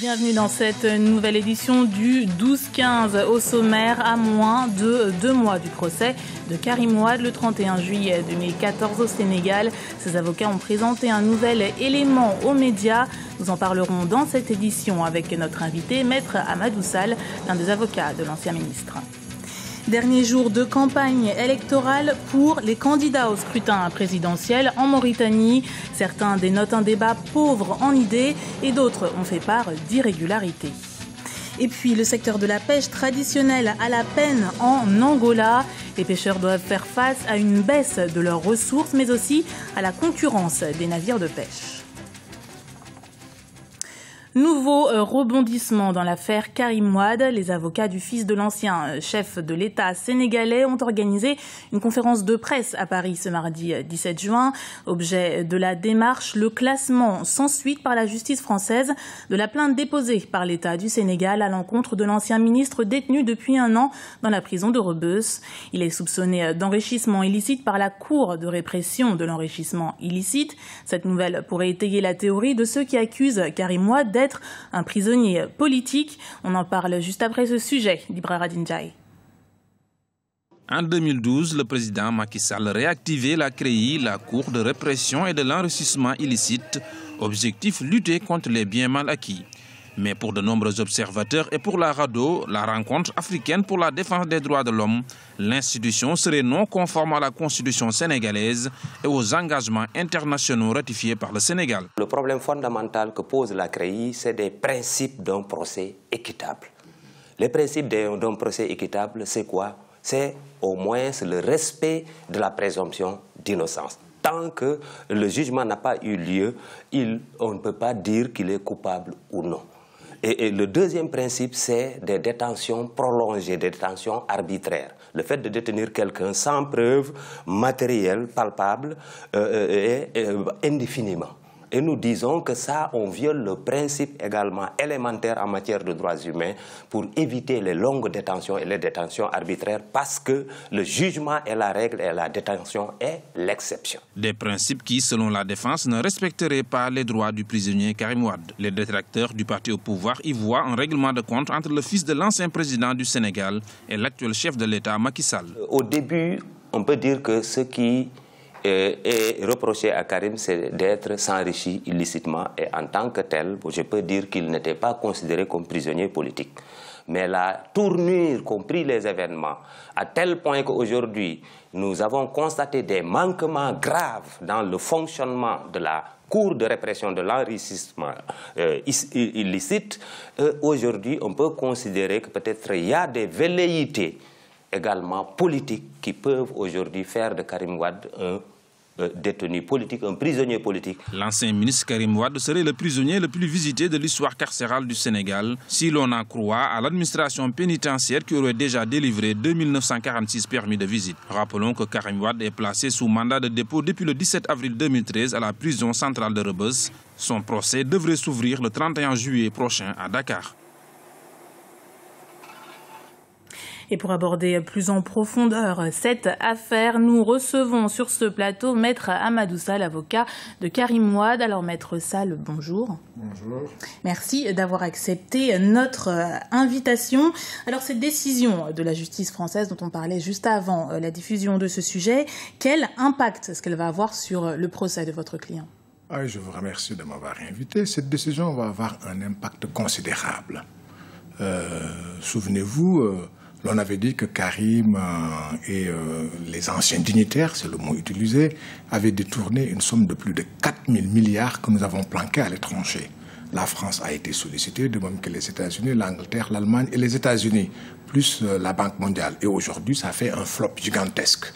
Bienvenue dans cette nouvelle édition du 12-15. Au sommaire, à moins de 2 mois du procès de Karim Wade le 31 juillet 2014 au Sénégal. Ses avocats ont présenté un nouvel élément aux médias. Nous en parlerons dans cette édition avec notre invité, Maître Amadou Sall, l'un des avocats de l'ancien ministre. Dernier jour de campagne électorale pour les candidats au scrutin présidentiel en Mauritanie. Certains dénotent un débat pauvre en idées et d'autres ont fait part d'irrégularités. Et puis le secteur de la pêche traditionnelle à la peine en Angola. Les pêcheurs doivent faire face à une baisse de leurs ressources mais aussi à la concurrence des navires de pêche. Nouveau rebondissement dans l'affaire Karim Wade. Les avocats du fils de l'ancien chef de l'État sénégalais ont organisé une conférence de presse à Paris ce mardi 17 juin. Objet de la démarche, le classement sans suite par la justice française de la plainte déposée par l'État du Sénégal à l'encontre de l'ancien ministre détenu depuis 1 an dans la prison de Rebeuss. Il est soupçonné d'enrichissement illicite par la Cour de répression de l'enrichissement illicite. Cette nouvelle pourrait étayer la théorie de ceux qui accusent Karim Wade d'être un prisonnier politique. On en parle juste après ce sujet d'Ibra Radinjaï. En 2012, le président Macky Sall réactivait la CREI, la Cour de répression et de l'enrichissement illicite. Objectif, lutter contre les biens mal acquis. Mais pour de nombreux observateurs et pour la RADDHO, la rencontre africaine pour la défense des droits de l'homme, l'institution serait non conforme à la constitution sénégalaise et aux engagements internationaux ratifiés par le Sénégal. Le problème fondamental que pose la CREI, c'est des principes d'un procès équitable. Les principes d'un procès équitable, c'est quoi? C'est au moins le respect de la présomption d'innocence. Tant que le jugement n'a pas eu lieu, on ne peut pas dire qu'il est coupable ou non. Et le deuxième principe, c'est des détentions prolongées, des détentions arbitraires. Le fait de détenir quelqu'un sans preuve matérielle, palpable, indéfiniment. Et nous disons que ça, on viole le principe également élémentaire en matière de droits humains pour éviter les longues détentions et les détentions arbitraires parce que le jugement est la règle et la détention est l'exception. Des principes qui, selon la défense, ne respecteraient pas les droits du prisonnier Karim Wade. Les détracteurs du parti au pouvoir y voient un règlement de compte entre le fils de l'ancien président du Sénégal et l'actuel chef de l'État, Macky Sall. Au début, on peut dire que ce qui est reproché à Karim, c'est d'être s'enrichi illicitement. Et en tant que tel, je peux dire qu'il n'était pas considéré comme prisonnier politique. Mais la tournure qu'ont pris les événements, à tel point qu'aujourd'hui, nous avons constaté des manquements graves dans le fonctionnement de la Cour de répression de l'enrichissement illicite, aujourd'hui, on peut considérer que peut-être il y a des velléités également politiques qui peuvent aujourd'hui faire de Karim Wade un détenu politique, un prisonnier politique. L'ancien ministre Karim Wade serait le prisonnier le plus visité de l'histoire carcérale du Sénégal, si l'on en croit à l'administration pénitentiaire qui aurait déjà délivré 2946 permis de visite. Rappelons que Karim Wade est placé sous mandat de dépôt depuis le 17 avril 2013 à la prison centrale de Rebeuss. Son procès devrait s'ouvrir le 31 juillet prochain à Dakar. Et pour aborder plus en profondeur cette affaire, nous recevons sur ce plateau Maître Amadou Sall, avocat de Karim Wade. Alors Maître Sall, bonjour. Bonjour. Merci d'avoir accepté notre invitation. Alors cette décision de la justice française dont on parlait juste avant la diffusion de ce sujet, quel impact est-ce qu'elle va avoir sur le procès de votre client? Je vous remercie de m'avoir invité. Cette décision va avoir un impact considérable. Souvenez-vous, l'on avait dit que Karim et les anciens dignitaires, c'est le mot utilisé, avaient détourné une somme de plus de 4 000 milliards que nous avons planqués à l'étranger. La France a été sollicitée, de même que les États-Unis, l'Angleterre, l'Allemagne et les États-Unis, plus la Banque mondiale. Et aujourd'hui, ça fait un flop gigantesque.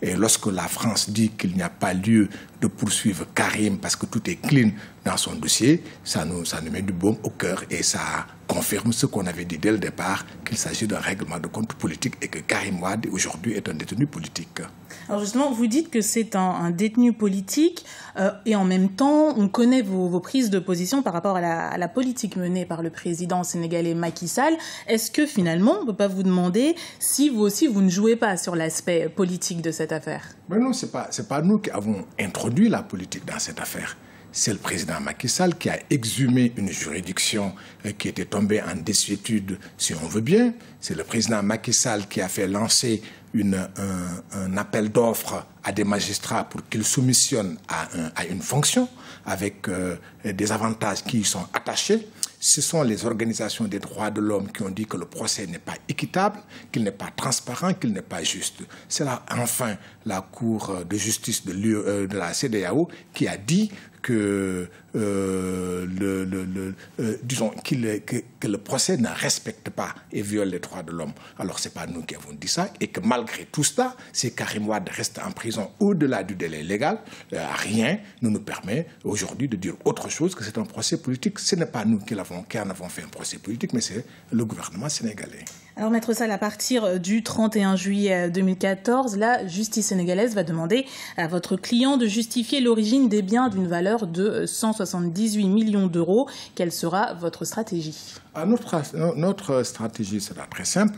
Et lorsque la France dit qu'il n'y a pas lieu de poursuivre Karim parce que tout est clean dans son dossier, ça nous met du baume au cœur et ça confirme ce qu'on avait dit dès le départ, qu'il s'agit d'un règlement de compte politique et que Karim Wade aujourd'hui est un détenu politique. Alors justement, vous dites que c'est un détenu politique et en même temps, on connaît vos prises de position par rapport à la politique menée par le président sénégalais Macky Sall. Est-ce que finalement, on ne peut pas vous demander si vous aussi, vous ne jouez pas sur l'aspect politique de cette affaire? Mais non, c'est pas nous qui avons introduit la politique dans cette affaire. c'est le président Macky Sall qui a exhumé une juridiction qui était tombée en désuétude, si on veut bien. C'est le président Macky Sall qui a fait lancer un appel d'offres à des magistrats pour qu'ils soumissionnent à une fonction avec des avantages qui y sont attachés. Ce sont les organisations des droits de l'homme qui ont dit que le procès n'est pas équitable, qu'il n'est pas transparent, qu'il n'est pas juste. C'est là, enfin, la Cour de justice de la CEDEAO qui a dit que, disons, que le procès ne respecte pas et viole les droits de l'homme. Alors, ce n'est pas nous qui avons dit ça, et que malgré tout cela, si Karim Wade reste en prison au-delà du délai légal, rien ne nous permet aujourd'hui de dire autre chose que c'est un procès politique. Ce n'est pas nous qui en avons fait un procès politique, mais c'est le gouvernement sénégalais. Alors, Maître Sall, à partir du 31 juillet 2014, la justice sénégalaise va demander à votre client de justifier l'origine des biens d'une valeur de 178 millions d'euros. Quelle sera votre stratégie? Notre stratégie sera très simple.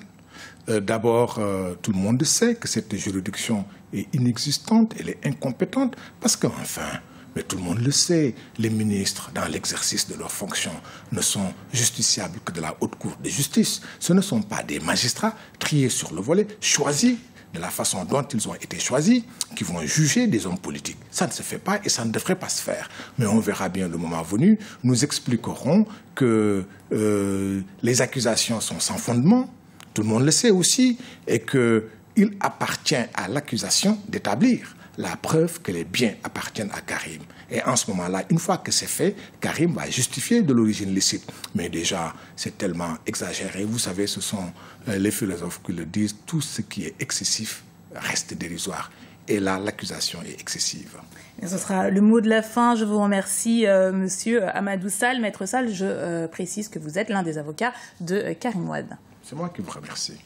D'abord, tout le monde sait que cette juridiction est inexistante, elle est incompétente, parce qu'enfin, mais tout le monde le sait, les ministres, dans l'exercice de leurs fonctions, ne sont justiciables que de la haute cour de justice. Ce ne sont pas des magistrats triés sur le volet, choisis de la façon dont ils ont été choisis, qui vont juger des hommes politiques. Ça ne se fait pas et ça ne devrait pas se faire. Mais on verra bien le moment venu. Nous expliquerons que les accusations sont sans fondement, tout le monde le sait aussi, et qu'il appartient à l'accusation d'établir la preuve que les biens appartiennent à Karim. Et en ce moment-là, une fois que c'est fait, Karim va justifier de l'origine licite. Mais déjà, c'est tellement exagéré. Vous savez, ce sont les philosophes qui le disent, tout ce qui est excessif reste dérisoire. Et là, l'accusation est excessive. Et ce sera le mot de la fin. Je vous remercie, Monsieur Amadou Sall. Maître Sall, je précise que vous êtes l'un des avocats de Karim Wade. C'est moi qui vous remercie.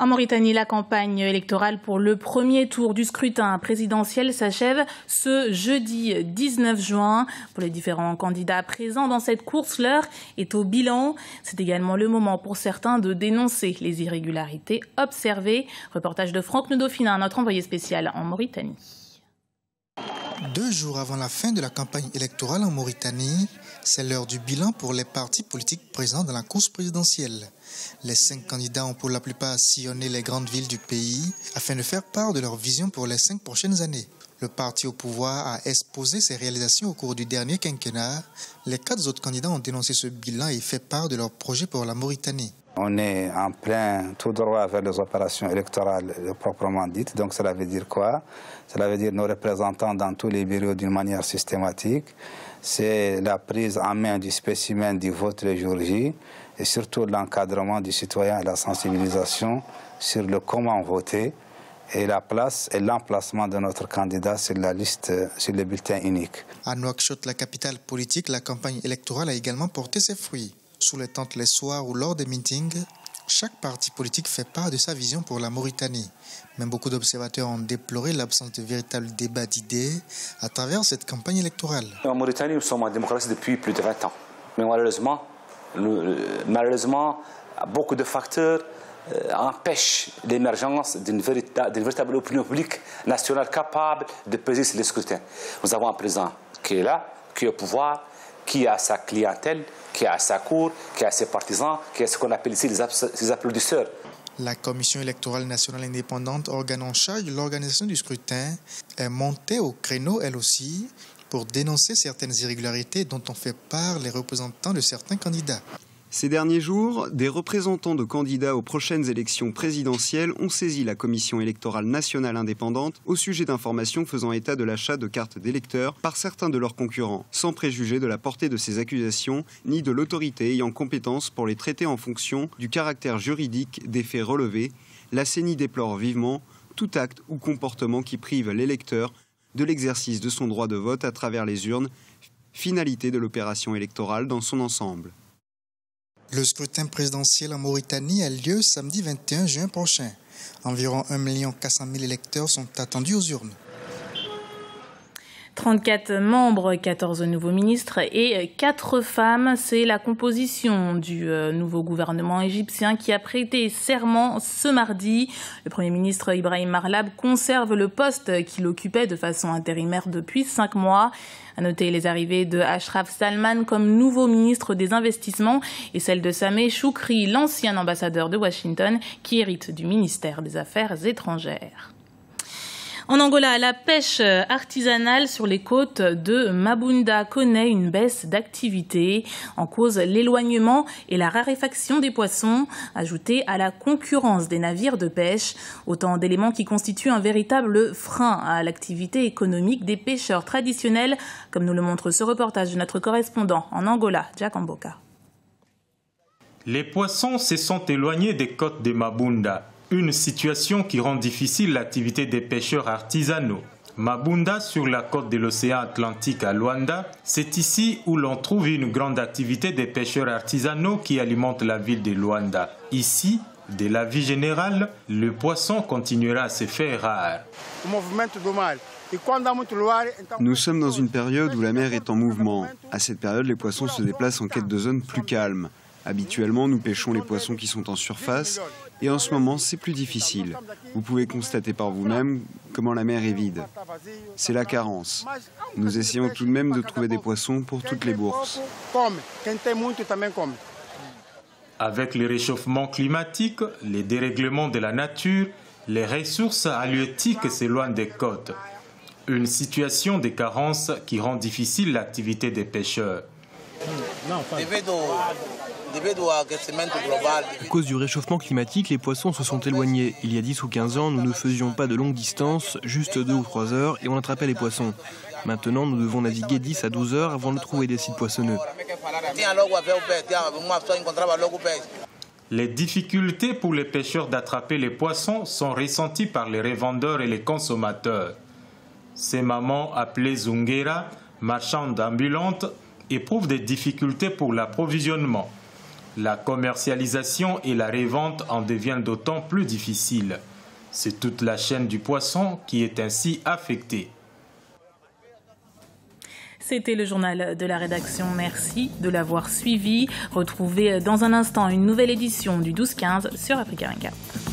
En Mauritanie, la campagne électorale pour le premier tour du scrutin présidentiel s'achève ce jeudi 19 juin. Pour les différents candidats présents dans cette course, l'heure est au bilan. C'est également le moment pour certains de dénoncer les irrégularités observées. Reportage de Franck Ndofina, notre envoyé spécial en Mauritanie. 2 jours avant la fin de la campagne électorale en Mauritanie, c'est l'heure du bilan pour les partis politiques présents dans la course présidentielle. Les 5 candidats ont pour la plupart sillonné les grandes villes du pays afin de faire part de leur vision pour les 5 prochaines années. Le parti au pouvoir a exposé ses réalisations au cours du dernier quinquennat. Les 4 autres candidats ont dénoncé ce bilan et fait part de leurs projets pour la Mauritanie. On est en plein tout droit vers les opérations électorales proprement dites. Donc cela veut dire quoi? Cela veut dire nos représentants dans tous les bureaux d'une manière systématique. C'est la prise en main du spécimen du vote le jour J et surtout l'encadrement du citoyen et la sensibilisation sur le comment voter et la place et l'emplacement de notre candidat sur la liste, sur le bulletin unique. À Nouakchott, la capitale politique, la campagne électorale a également porté ses fruits. Sous les tentes les soirs ou lors des meetings, chaque parti politique fait part de sa vision pour la Mauritanie. Mais beaucoup d'observateurs ont déploré l'absence de véritable débat d'idées à travers cette campagne électorale. En Mauritanie, nous sommes en démocratie depuis plus de 20 ans. Mais malheureusement, beaucoup de facteurs empêchent l'émergence d'une véritable opinion publique nationale capable de peser sur les scrutins. Nous avons un président qui est là, qui est au pouvoir, qui a sa clientèle, qui a sa cour, qui a ses partisans, qui a ce qu'on appelle ici les applaudisseurs. La Commission électorale nationale indépendante, organe en charge de l'organisation du scrutin, est montée au créneau, elle aussi, pour dénoncer certaines irrégularités dont ont fait part les représentants de certains candidats. Ces derniers jours, des représentants de candidats aux prochaines élections présidentielles ont saisi la Commission électorale nationale indépendante au sujet d'informations faisant état de l'achat de cartes d'électeurs par certains de leurs concurrents, sans préjuger de la portée de ces accusations ni de l'autorité ayant compétence pour les traiter en fonction du caractère juridique des faits relevés. La CENI déplore vivement tout acte ou comportement qui prive l'électeur de l'exercice de son droit de vote à travers les urnes, finalité de l'opération électorale dans son ensemble. Le scrutin présidentiel en Mauritanie a lieu samedi 21 juin prochain. Environ 1 400 000 électeurs sont attendus aux urnes. 34 membres, 14 nouveaux ministres et 4 femmes. C'est la composition du nouveau gouvernement égyptien qui a prêté serment ce mardi. Le Premier ministre Ibrahim Marlab conserve le poste qu'il occupait de façon intérimaire depuis 5 mois. À noter les arrivées de Ashraf Salman comme nouveau ministre des Investissements et celle de Sameh Choukri, l'ancien ambassadeur de Washington, qui hérite du ministère des Affaires étrangères. En Angola, la pêche artisanale sur les côtes de Mabunda connaît une baisse d'activité. En cause, l'éloignement et la raréfaction des poissons, ajoutés à la concurrence des navires de pêche. Autant d'éléments qui constituent un véritable frein à l'activité économique des pêcheurs traditionnels, comme nous le montre ce reportage de notre correspondant en Angola, Jack Amboka. Les poissons se sont éloignés des côtes de Mabunda. Une situation qui rend difficile l'activité des pêcheurs artisanaux. Mabunda, sur la côte de l'océan Atlantique à Luanda, c'est ici où l'on trouve une grande activité des pêcheurs artisanaux qui alimentent la ville de Luanda. Ici, de la vie générale, le poisson continuera à se faire rare. Nous sommes dans une période où la mer est en mouvement. À cette période, les poissons se déplacent en quête de zones plus calmes. Habituellement, nous pêchons les poissons qui sont en surface et en ce moment, c'est plus difficile. Vous pouvez constater par vous-même comment la mer est vide. C'est la carence. Nous essayons tout de même de trouver des poissons pour toutes les bourses. Avec le réchauffement climatique, les dérèglements de la nature, les ressources halieutiques s'éloignent des côtes. Une situation de carence qui rend difficile l'activité des pêcheurs. À cause du réchauffement climatique, les poissons se sont éloignés. Il y a 10 ou 15 ans, nous ne faisions pas de longues distances, juste 2 ou 3 heures, et on attrapait les poissons. Maintenant, nous devons naviguer 10 à 12 heures avant de trouver des sites poissonneux. Les difficultés pour les pêcheurs d'attraper les poissons sont ressenties par les revendeurs et les consommateurs. Ces mamans, appelées Zungera, marchandes ambulantes, éprouvent des difficultés pour l'approvisionnement. La commercialisation et la revente en deviennent d'autant plus difficiles. C'est toute la chaîne du poisson qui est ainsi affectée. C'était le journal de la rédaction. Merci de l'avoir suivi. Retrouvez dans un instant une nouvelle édition du 12-15 sur Africa 24.